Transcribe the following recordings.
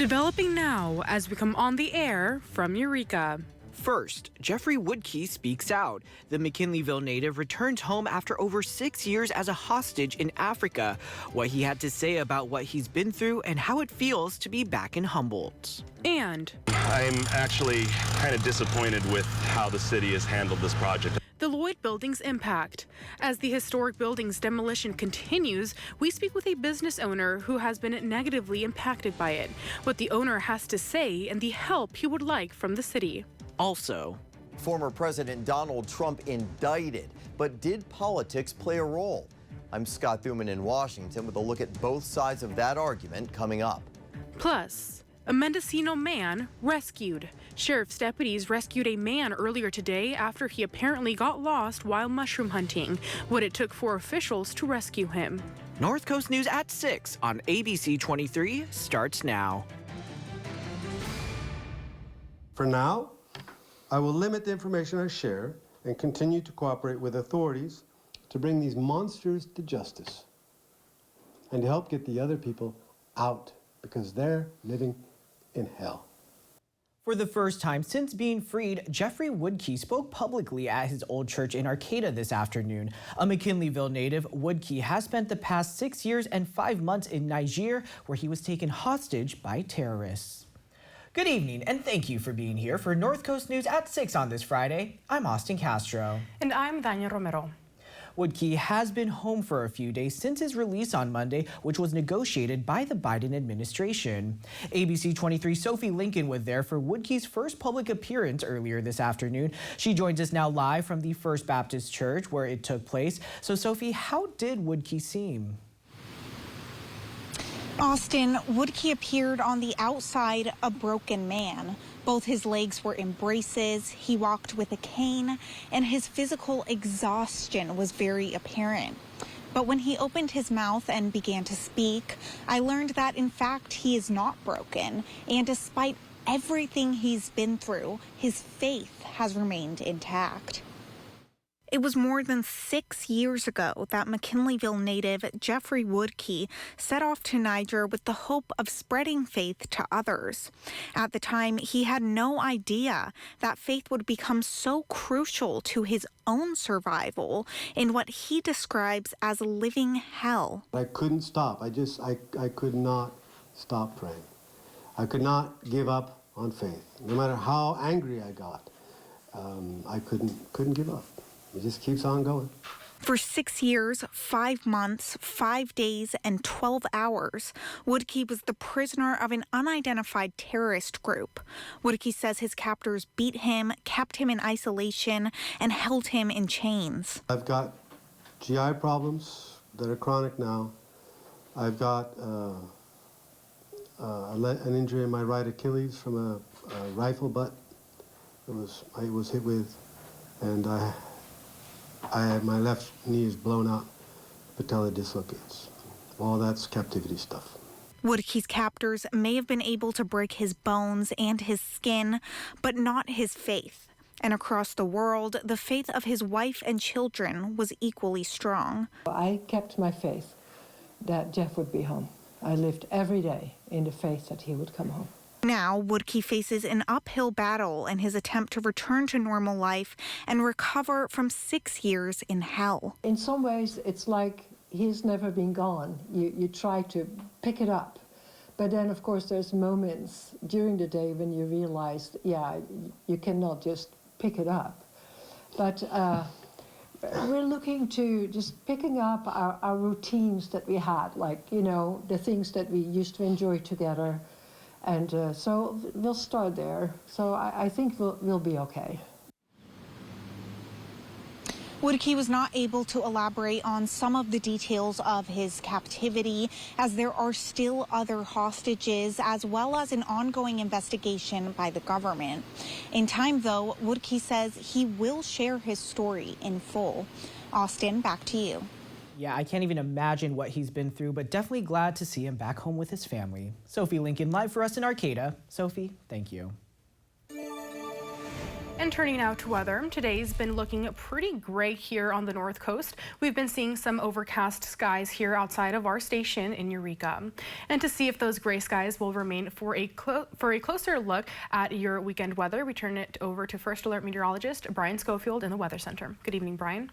Developing now as we come on the air from Eureka. First, Jeffrey Woodkey speaks out. The McKinleyville native returns home after over 6 years as a hostage in Africa. What he had to say about what he's been through and how it feels to be back in Humboldt. And I'm actually kind of disappointed with how the city has handled this project. the Lloyd Building's impact. As the historic building's demolition continues, we speak with a business owner who has been negatively impacted by it, what the owner has to say and the help he would like from the city. Also, former President Donald Trump indicted, but did politics play a role? I'm Scott Thuman in Washington with a look at both sides of that argument coming up. Plus, a Mendocino man rescued. Sheriff's deputies rescued a man earlier today after he apparently got lost while mushroom hunting. What it took for officials to rescue him. North Coast News at 6 on ABC 23 starts now. For now, I will limit the information I share and continue to cooperate with authorities to bring these monsters to justice and to help get the other people out because they're living in hell. For the first time since being freed, Jeffrey Woodkey spoke publicly at his old church in Arcata this afternoon. A McKinleyville native, Woodkey has spent the past 6 years and 5 months in Niger, where he was taken hostage by terrorists. Good evening, and thank you for being here for North Coast News at 6 on this Friday. I'm Austin Castro. And I'm Dania Romero. Woodkey has been home for a few days since his release on Monday, which was negotiated by the Biden administration. ABC 23 Sophie Lincoln was there for Woodkey's first public appearance earlier this afternoon. She joins us now live from the First Baptist Church where it took place. So Sophie, how did Woodkey seem? Austin, Woodkey appeared on the outside a broken man. Both his legs were in braces, he walked with a cane, and his physical exhaustion was very apparent. But when he opened his mouth and began to speak, I learned that in fact he is not broken, and despite everything he's been through, his faith has remained intact. It was more than 6 years ago that McKinleyville native Jeffrey Woodkey set off to Niger with the hope of spreading faith to others. At the time, he had no idea that faith would become so crucial to his own survival in what he describes as living hell. I couldn't stop. I could not stop praying. I could not give up on faith. No matter how angry I got, I couldn't give up. It just keeps on going. For 6 years, 5 months, 5 days, and 12 hours, Woodkey was the prisoner of an unidentified terrorist group. Woodkey says his captors beat him, kept him in isolation, and held him in chains. I've got GI problems that are chronic now. I've got an injury in my right Achilles from a rifle butt. I was hit with, and my left knee is blown out, patella dislocates. All that's captivity stuff. Woodkey's captors may have been able to break his bones and his skin, but not his faith. And across the world, the faith of his wife and children was equally strong. I kept my faith that Jeff would be home. I lived every day in the faith that he would come home. Now, Woodkey faces an uphill battle in his attempt to return to normal life and recover from 6 years in hell. In some ways, it's like he's never been gone. You try to pick it up. But then, of course, there's moments during the day when you realize, yeah, you cannot just pick it up. But we're looking to just picking up our routines that we had, like, you know, the things that we used to enjoy together. And so we'll start there. So I think we'll be okay. Woodkey was not able to elaborate on some of the details of his captivity, as there are still other hostages, as well as an ongoing investigation by the government. In time, though, Woodkey says he will share his story in full. Austin, back to you. Yeah, I can't even imagine what he's been through, but definitely glad to see him back home with his family. Sophie Lincoln live for us in Arcata. Sophie, thank you. And turning now to weather, today's been looking pretty gray here on the north coast. We've been seeing some overcast skies here outside of our station in Eureka. And to see if those gray skies will remain for a closer look at your weekend weather, we turn it over to First Alert meteorologist Brian Schofield in the Weather Center. Good evening, Brian.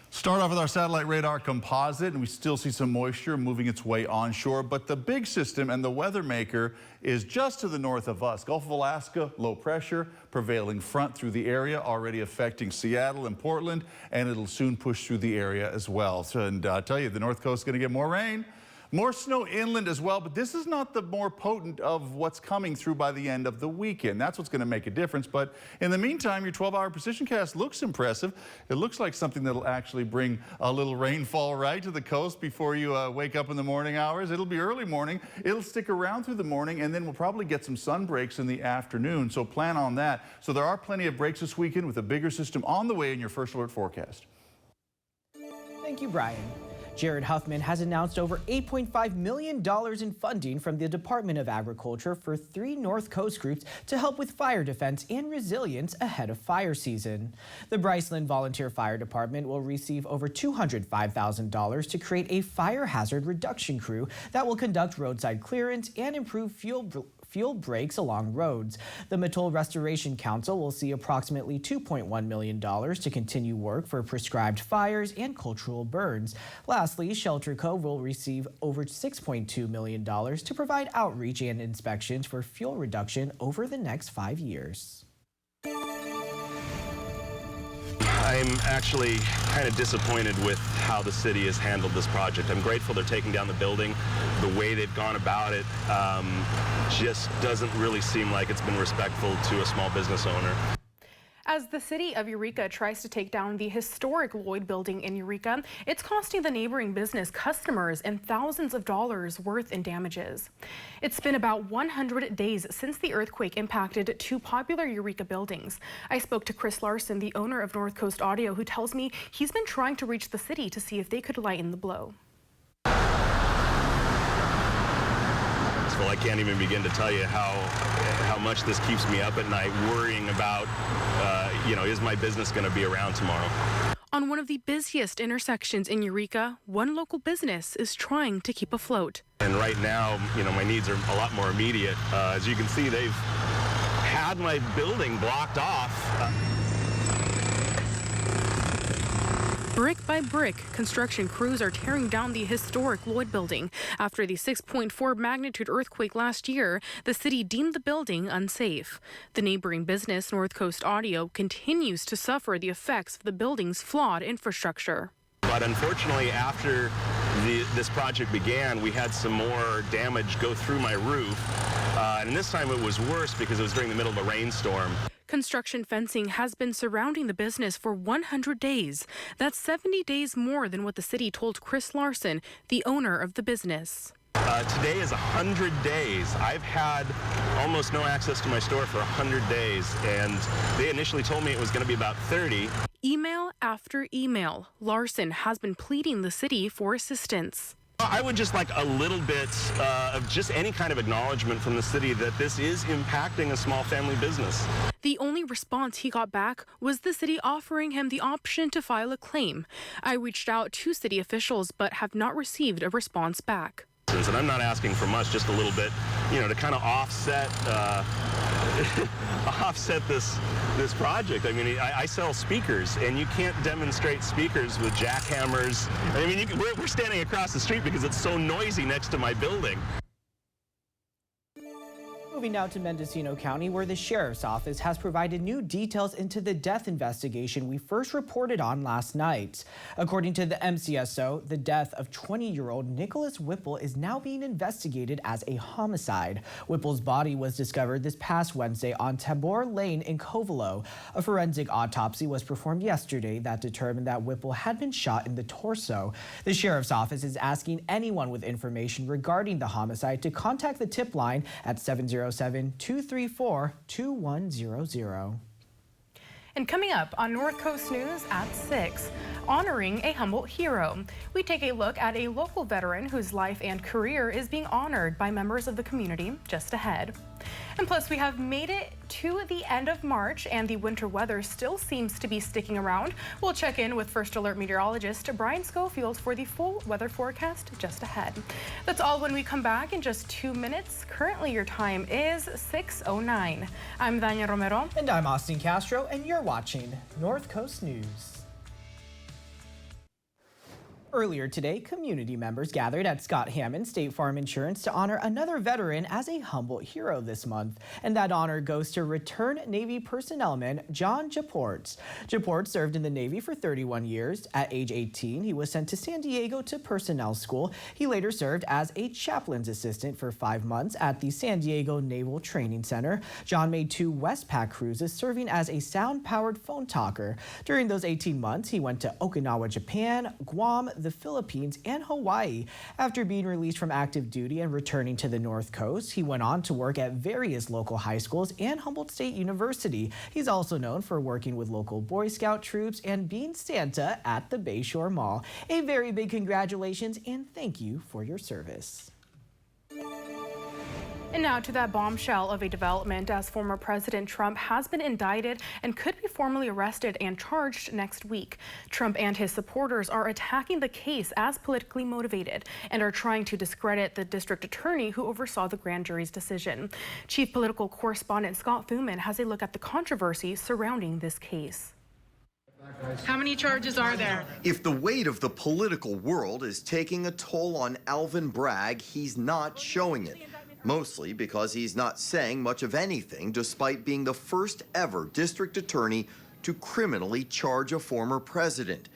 Start off with our satellite radar composite, and we still see some moisture moving its way onshore, but the big system and the weather maker is just to the north of us. Gulf of Alaska, low pressure, prevailing front through the area, already affecting Seattle and Portland, and it'll soon push through the area as well. And I tell you, the north coast is going to get more rain. More snow inland as well, but this is not the more potent of what's coming through by the end of the weekend. That's what's going to make a difference. But in the meantime, your 12-hour precisioncast looks impressive. It looks like something that'll actually bring a little rainfall right to the coast before you wake up in the morning hours. It'll be early morning. It'll stick around through the morning, and then we'll probably get some sun breaks in the afternoon. So plan on that. So there are plenty of breaks this weekend with a bigger system on the way in your First Alert forecast. Thank you, Brian. Jared Huffman has announced over $8.5 million in funding from the Department of Agriculture for 3 North Coast groups to help with fire defense and resilience ahead of fire season. The Bryceland Volunteer Fire Department will receive over $205,000 to create a fire hazard reduction crew that will conduct roadside clearance and improve fuel breaks along roads. The Mattole Restoration Council will see approximately $2.1 million to continue work for prescribed fires and cultural burns. Lastly, Shelter Cove will receive over $6.2 million to provide outreach and inspections for fuel reduction over the next 5 years. I'm actually kind of disappointed with how the city has handled this project. I'm grateful they're taking down the building. The way they've gone about it just doesn't really seem like it's been respectful to a small business owner. As the city of Eureka tries to take down the historic Lloyd building in Eureka, it's costing the neighboring business customers and thousands of dollars worth in damages. It's been about 100 days since the earthquake impacted 2 popular Eureka buildings. I spoke to Chris Larson, the owner of North Coast Audio, who tells me he's been trying to reach the city to see if they could lighten the blow. Well, I can't even begin to tell you how much this keeps me up at night, worrying about, is my business going to be around tomorrow? On one of the busiest intersections in Eureka, one local business is trying to keep afloat. And right now, my needs are a lot more immediate. As you can see, they've had my building blocked off. Brick by brick, construction crews are tearing down the historic Lloyd building. After the 6.4 magnitude earthquake last year, the city deemed the building unsafe. The neighboring business, North Coast Audio, continues to suffer the effects of the building's flawed infrastructure. But unfortunately, after this project began, we had some more damage go through my roof. And this time it was worse because it was during the middle of a rainstorm. Construction fencing has been surrounding the business for 100 days. That's 70 days more than what the city told Chris Larson, the owner of the business. Today is 100 days. I've had almost no access to my store for 100 days, and they initially told me it was going to be about 30. Email after email, Larson has been pleading the city for assistance. I would just like a little bit of just any kind of acknowledgement from the city that this is impacting a small family business. The only response he got back was the city offering him the option to file a claim. I reached out to city officials but have not received a response back. And I'm not asking for much, just a little bit, to kind of offset this project. I mean, I sell speakers, and you can't demonstrate speakers with jackhammers. I mean, we're standing across the street because it's so noisy next to my building. Moving now to Mendocino County, where the Sheriff's Office has provided new details into the death investigation we first reported on last night. According to the MCSO, the death of 20-year-old Nicholas Whipple is now being investigated as a homicide. Whipple's body was discovered this past Wednesday on Tabor Lane in Covelo. A forensic autopsy was performed yesterday that determined that Whipple had been shot in the torso. The Sheriff's Office is asking anyone with information regarding the homicide to contact the tip line at 707-234-2100. And coming up on North Coast News at 6, honoring a Humboldt hero. We take a look at a local veteran whose life and career is being honored by members of the community just ahead. And plus, we have made it to the end of March and the winter weather still seems to be sticking around. We'll check in with First Alert meteorologist Brian Schofield for the full weather forecast just ahead. That's all when we come back in just 2 minutes. Currently, your time is 6:09. I'm Dania Romero. And I'm Austin Castro, and you're watching North Coast News. Earlier today, community members gathered at Scott Hammond State Farm Insurance to honor another veteran as a Humboldt hero this month. And that honor goes to returned Navy personnelman John Jaports. Jaports served in the Navy for 31 years. At age 18, he was sent to San Diego to personnel school. He later served as a chaplain's assistant for 5 months at the San Diego Naval Training Center. John made 2 Westpac cruises, serving as a sound-powered phone talker. During those 18 months, he went to Okinawa, Japan, Guam, the Philippines, and Hawaii. After being released from active duty and returning to the North Coast, he went on to work at various local high schools and Humboldt State University. He's also known for working with local Boy Scout troops and being Santa at the Bayshore Mall. A very big congratulations and thank you for your service. And now to that bombshell of a development, as former President Trump has been indicted and could be formally arrested and charged next week. Trump and his supporters are attacking the case as politically motivated and are trying to discredit the district attorney who oversaw the grand jury's decision. Chief political correspondent Scott Thuman has a look at the controversy surrounding this case. How many charges are there? If the weight of the political world is taking a toll on Alvin Bragg, he's not showing it. Mostly because he's not saying much of anything, despite being the first ever district attorney to criminally charge a former president.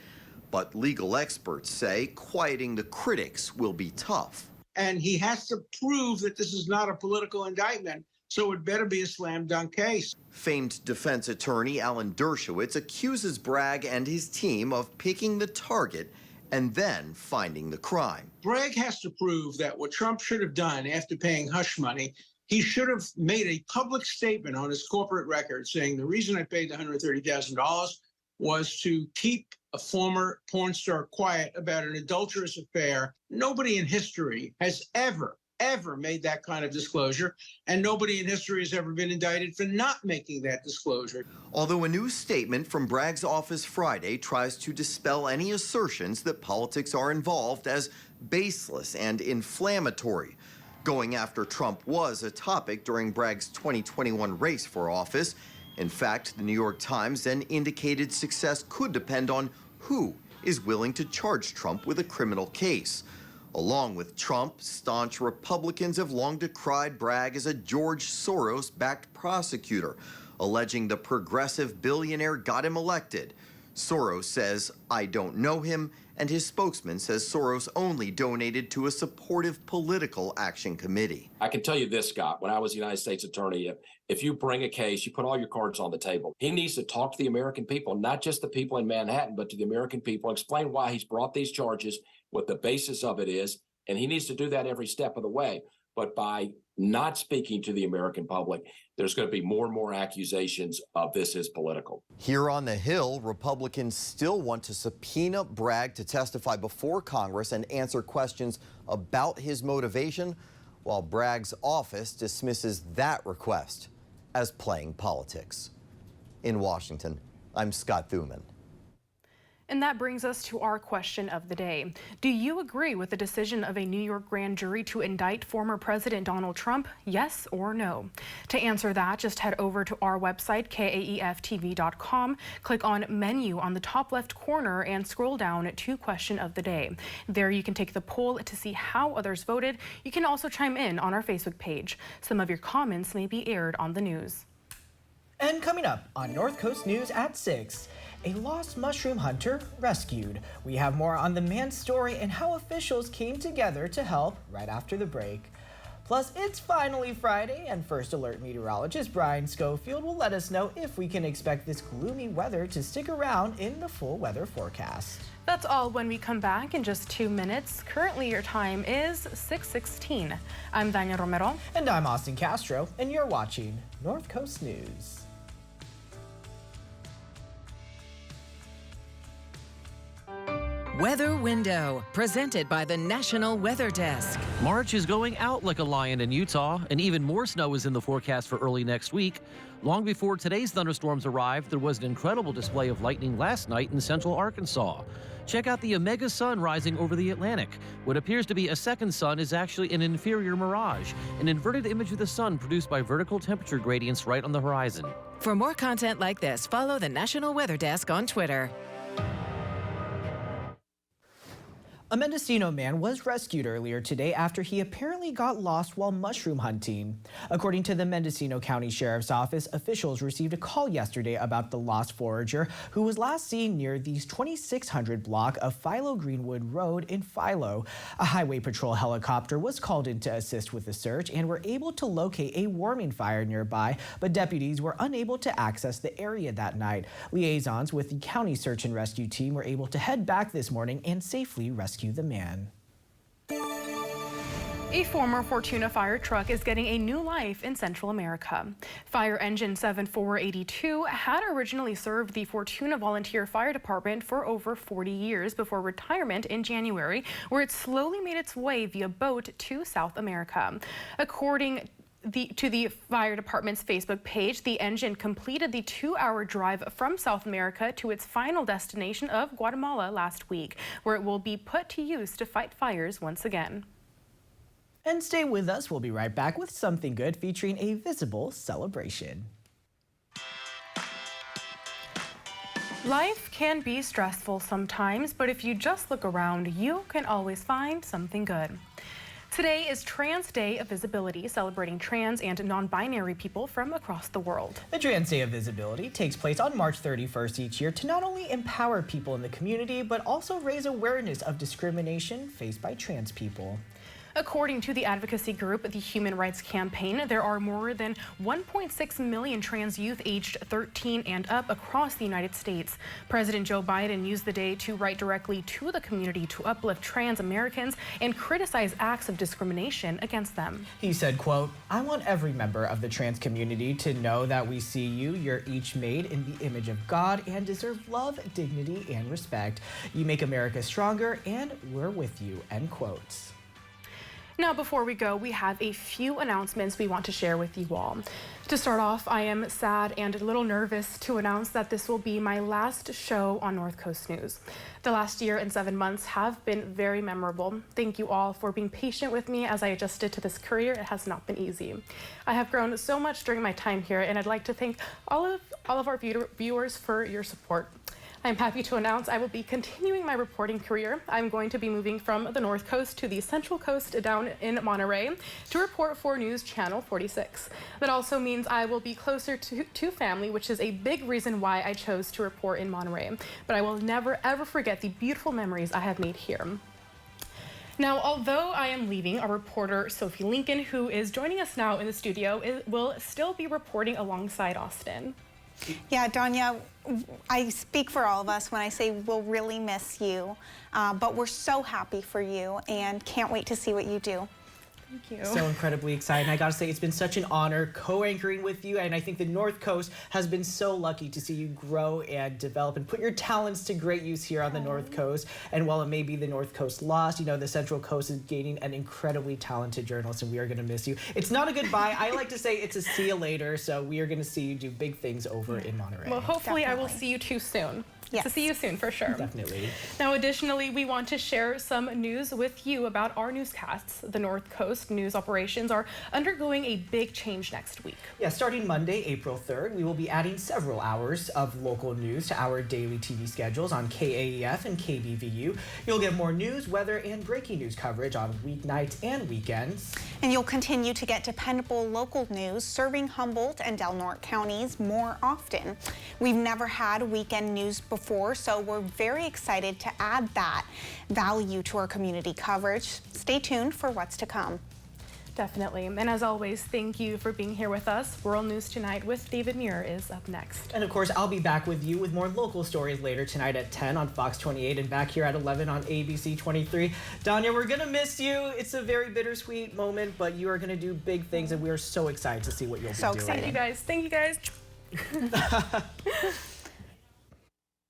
But legal experts say quieting the critics will be tough. And he has to prove that this is not a political indictment, so it better be a slam dunk case. Famed defense attorney Alan Dershowitz accuses Bragg and his team of picking the target and then finding the crime. Bragg has to prove that what Trump should have done after paying hush money, he should have made a public statement on his corporate record saying the reason I paid the $130,000 was to keep a former porn star quiet about an adulterous affair. Nobody in history has ever made that kind of disclosure, and nobody in history has ever been indicted for not making that disclosure. Although a new statement from Bragg's office Friday tries to dispel any assertions that politics are involved as baseless and inflammatory. Going after Trump was a topic during Bragg's 2021 race for office. In fact, the New York Times then indicated success could depend on who is willing to charge Trump with a criminal case. Along with Trump, staunch Republicans have long decried Bragg as a George Soros-backed prosecutor, alleging the progressive billionaire got him elected. Soros says, "I don't know him," and his spokesman says Soros only donated to a supportive political action committee. I can tell you this, Scott, when I was United States Attorney, if you bring a case, you put all your cards on the table. He needs to talk to the American people, not just the people in Manhattan, but to the American people, explain why he's brought these charges, what the basis of it is, and he needs to do that every step of the way. But by not speaking to the American public, there's going to be more and more accusations of this is political. Here on the Hill, Republicans still want to subpoena Bragg to testify before Congress and answer questions about his motivation, while Bragg's office dismisses that request as playing politics. In Washington, I'm Scott Thuman. And that brings us to our question of the day. Do you agree with the decision of a New York grand jury to indict former President Donald Trump? Yes or no? To answer that, just head over to our website, KAEF-TV.com, click on menu on the top left corner and scroll down to question of the day. There you can take the poll to see how others voted. You can also chime in on our Facebook page. Some of your comments may be aired on the news. And coming up on North Coast News at 6, a lost mushroom hunter rescued. We have more on the man's story and how officials came together to help right after the break. Plus, it's finally Friday, and First Alert meteorologist Brian Schofield will let us know if we can expect this gloomy weather to stick around in the full weather forecast. That's all when we come back in just 2 minutes. Currently, your time is 6:16. I'm Dania Romero. And I'm Austin Castro, and you're watching North Coast News. Weather Window, presented by the National Weather Desk. March is going out like a lion in Utah, and even more snow is in the forecast for early next week. Long before today's thunderstorms arrived, there was an incredible display of lightning last night in central Arkansas. Check out the Omega Sun rising over the Atlantic. What appears to be a second sun is actually an inferior mirage, an inverted image of the sun produced by vertical temperature gradients right on the horizon. For more content like this, follow the National Weather Desk on Twitter. A Mendocino man was rescued earlier today after he apparently got lost while mushroom hunting. According to the Mendocino County Sheriff's Office, officials received a call yesterday about the lost forager who was last seen near the 2600 block of Philo Greenwood Road in Philo. A highway patrol helicopter was called in to assist with the search and were able to locate a warming fire nearby, but deputies were unable to access the area that night. Liaisons with the county search and rescue team were able to head back this morning and safely rescue the man. A former Fortuna fire truck is getting a new life in Central America. Fire Engine 7482 had originally served the Fortuna Volunteer Fire Department for over 40 years before retirement in January, where it slowly made its way via boat to South America. According to the fire department's Facebook page, the engine completed the 2-hour drive from South America to its final destination of Guatemala last week, where it will be put to use to fight fires once again. And stay with us. We'll be right back with something good featuring a visible celebration. Life can be stressful sometimes, but if you just look around, you can always find something good. Today is Trans Day of Visibility, celebrating trans and non-binary people from across the world. The Trans Day of Visibility takes place on March 31st each year to not only empower people in the community, but also raise awareness of discrimination faced by trans people. According to the advocacy group, the Human Rights Campaign, there are more than 1.6 million trans youth aged 13 and up across the United States. President Joe Biden used the day to write directly to the community to uplift trans Americans and criticize acts of discrimination against them. He said, quote, "I want every member of the trans community to know that we see you. You're each made in the image of God and deserve love, dignity, and respect. You make America stronger, and we're with you," end quotes. Now, before we go, we have a few announcements we want to share with you all. To start off, I am sad and a little nervous to announce that this will be my last show on North Coast News. The last year and 7 months have been very memorable. Thank you all for being patient with me as I adjusted to this career. It has not been easy. I have grown so much during my time here, and I'd like to thank all of our viewers for your support. I'm happy to announce I will be continuing my reporting career. I'm going to be moving from the North Coast to the Central Coast down in Monterey to report for News Channel 46. That also means I will be closer to family, which is a big reason why I chose to report in Monterey. But I will never ever forget the beautiful memories I have made here. Now, although I am leaving, our reporter Sophie Lincoln, who is joining us now in the studio, will still be reporting alongside Austin. Yeah, Dania, I speak for all of us when I say we'll really miss you, but we're so happy for you and can't wait to see what you do. Thank you. So incredibly excited. I gotta say, it's been such an honor co-anchoring with you, and I think the North Coast has been so lucky to see you grow and develop and put your talents to great use here on the North Coast. And while it may be the North Coast lost, you know, the Central Coast is gaining an incredibly talented journalist, and we are gonna miss you. It's not a goodbye. I like to say it's a see you later, so we are gonna see you do big things over in Monterey. Well, hopefully I will see you too soon. Yes. To see you soon, for sure. Definitely. Now, additionally, we want to share some news with you about our newscasts. The North Coast news operations are undergoing a big change next week. Yeah, starting Monday, April 3rd, we will be adding several hours of local news to our daily TV schedules on KAEF and KBVU. You'll get more news, weather, and breaking news coverage on weeknights and weekends. And you'll continue to get dependable local news serving Humboldt and Del Norte counties more often. We've never had weekend news before, so we're very excited to add that value to our community coverage. Stay tuned for what's to come. Definitely. And as always, thank you for being here with us. World News Tonight with David Muir is up next. And of course, I'll be back with you with more local stories later tonight at 10 on Fox 28 and back here at 11 on ABC 23. Dania, we're gonna miss you. It's a very bittersweet moment, but you are gonna do big things, and we are so excited to see what you'll be doing. So excited. Thank you guys. Thank you guys.